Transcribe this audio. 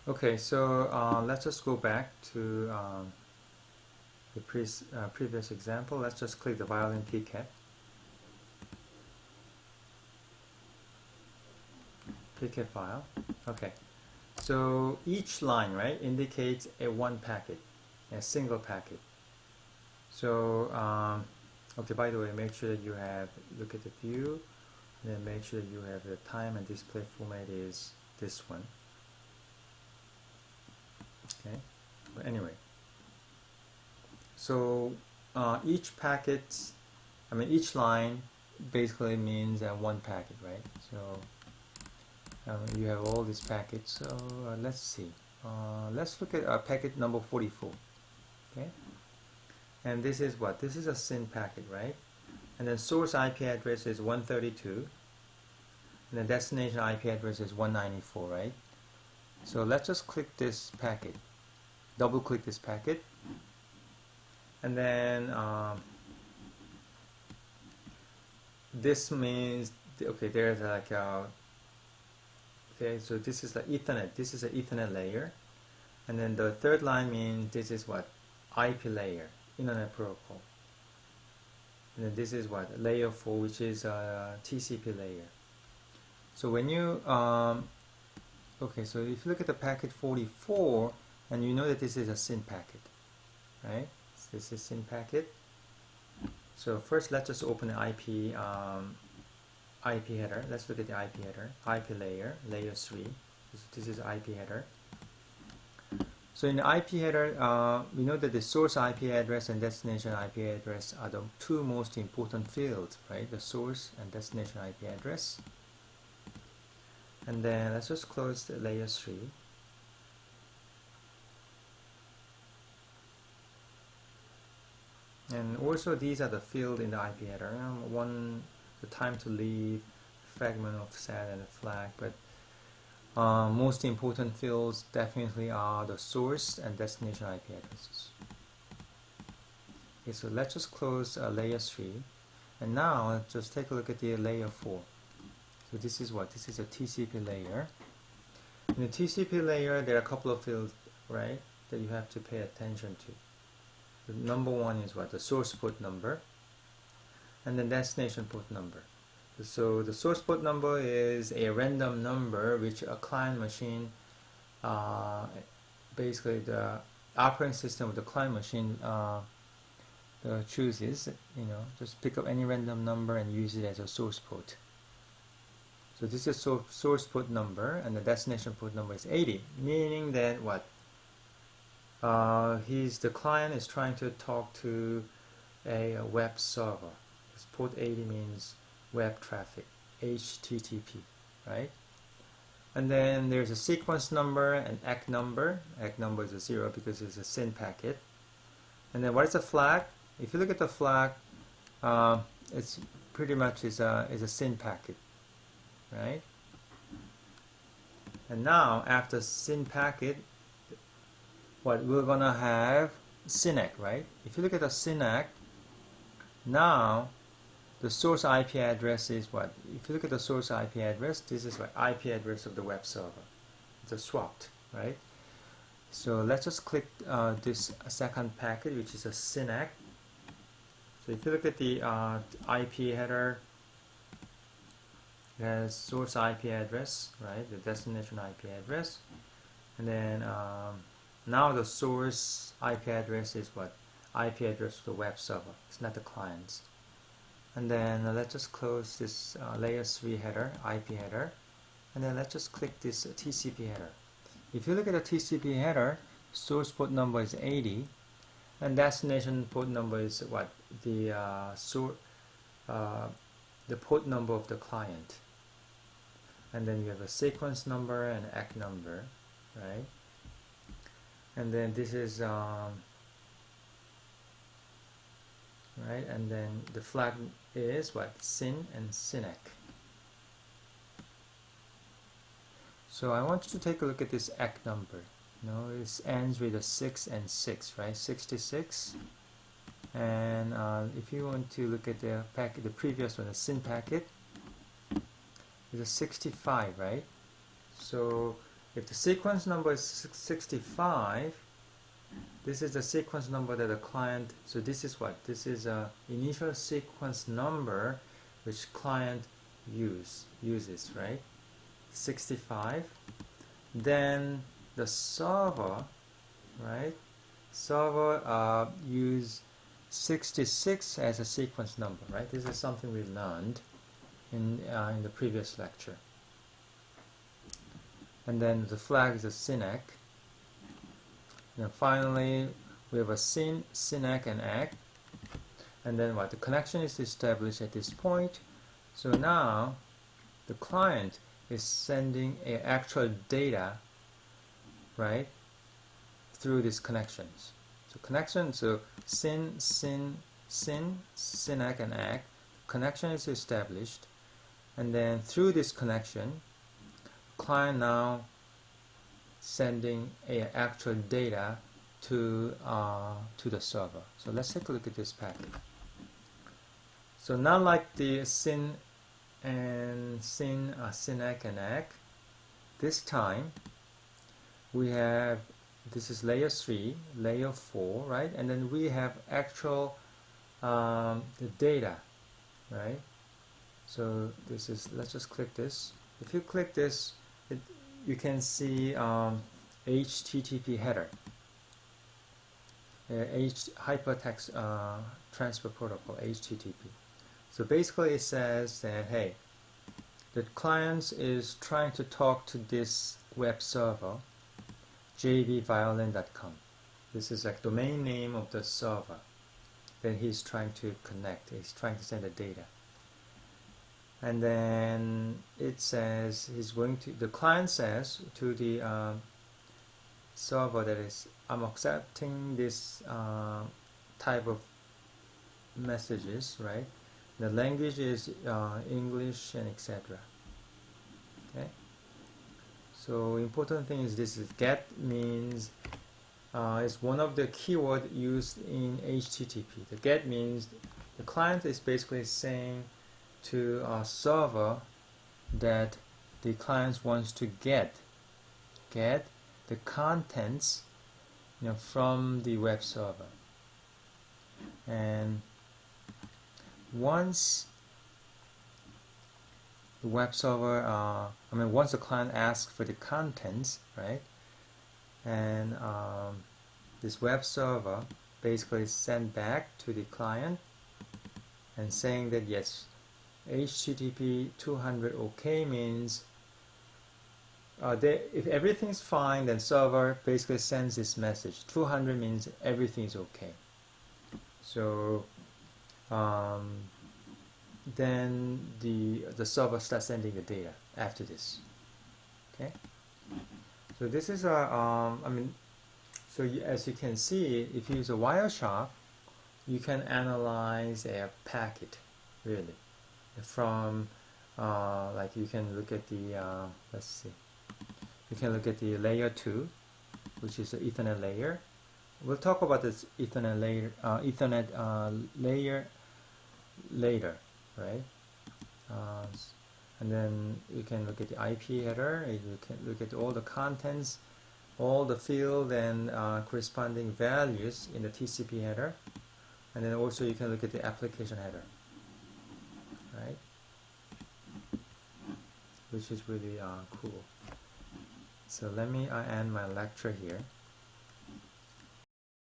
Okay, so let's just go back to the previous example. Let's just click the violin pcat file. Okay, so each line, right, indicates a one packet, a single packet. So okay, by the way, make sure that you have, look at the view, and then make sure that you have the time and display format is this one. Okay, but anyway, so each packet, each line basically means one packet, right? So you have all these packets. So let's see. Let's look at packet number 44. Okay, and this is what? This is a SYN packet, right? And then source IP address is 132, and the destination IP address is 194, right? So let's just click this packet, double click this packet, and then this means, okay, there's like a, okay, so this is the Ethernet, this is an Ethernet layer, and then the third line means this is what? IP layer, Internet Protocol. And then this is what? Layer 4, which is a TCP layer. So when you, okay, so if you look at the packet 44, and you know that this is a SYN packet, right? So this is SYN packet. So first let's just open the IP header. Let's look at the IP header, IP layer, layer 3. This is IP header. So in the IP header, we know that the source IP address and destination IP address are the two most important fields, right? The source and destination IP address. And then let's just close the layer 3. And also these are the fields in the IP header. One, the time to leave, fragment of set and the flag, but most important fields definitely are the source and destination IP addresses. Okay, so let's just close layer 3, and now let's just take a look at the layer 4. So this is what? This is a TCP layer. In the TCP layer, there are a couple of fields, right, that you have to pay attention to. The number one is what? The source port number, and the destination port number. So the source port number is a random number which a client machine, basically the operating system of the client machine chooses, just pick up any random number and use it as a source port. So this is source port number, and the destination port number is 80, meaning that what? The client is trying to talk to a web server. This port 80 means web traffic, HTTP, right? And then there's a sequence number and ACK number. ACK number is a 0 because it's a SYN packet. And then what is a flag? If you look at the flag, it's pretty much is a SYN packet, right? And now after SYN packet, what we're gonna have SYNAC, right? If you look at the SYNAC, now the source IP address is what? If you look at the source IP address, this is what IP address of the web server. It's swapped, right? So let's just click this second packet, which is a SYNAC. So if you look at the IP header, it has source IP address, right? The destination IP address, and then now the source IP address is what? IP address of the web server. It's not the client's. And then let's just close this layer 3 header, IP header, and then let's just click this TCP header. If you look at the TCP header, source port number is 80, and destination port number is what? The port number of the client. And then you have a sequence number and ACK number, right? And then this is right, and then the flag is what? SYN and SYNAC. So I want you to take a look at this ACK number. It ends with a 6 and 6, right? 66. And if you want to look at the packet, the previous one, the SYN packet, is a 65, right? So if the sequence number is 65, this is the sequence number that the client, so this is what? This is a initial sequence number which client uses, right? 65. Then the server, right? Server use 66 as a sequence number, right? This is something we learned in the previous lecture. And then the flag is a SYNAC. And finally, we have a SYNAC and ACK. And then what? The connection is established at this point. So now the client is sending actual data, right, through these connections. So connection, so SYNAC and ACK, connection is established, and then through this connection, client now sending actual data to the server. So let's take a look at this packet. So not like the SYNAC and ACK, this time we have, this is layer 3, layer 4, right? And then we have actual the data, right? So this is, let's just click this. If you click this, you can see HTTP header, hypertext transfer protocol, HTTP. So basically it says that, hey, the client is trying to talk to this web server, jbviolin.com. This is like domain name of the server that he's trying to connect. He's trying to send the data. And then it says he's going to, the client says to the server that is, I'm accepting this type of messages, right? The language is English and etc. Okay. So important thing is this is get means is one of the keyword used in HTTP. The get means the client is basically saying to a server that the client wants to get the contents, you know, from the web server. And once the web server, once the client asks for the contents, right, and this web server basically send back to the client and saying that yes, HTTP 200 OK means if everything's fine, then server basically sends this message. 200 means everything is okay. So then the server starts sending the data after this. Okay. So this is a so as you can see, if you use a Wireshark, you can analyze a packet really from like you can look at the let's see, you can look at the layer 2, which is the Ethernet layer. We'll talk about this Ethernet layer later, right? And then you can look at the IP header. You can look at all the contents, all the field and corresponding values in the TCP header, and then also you can look at the application header, right? Which is really cool. So let me end my lecture here.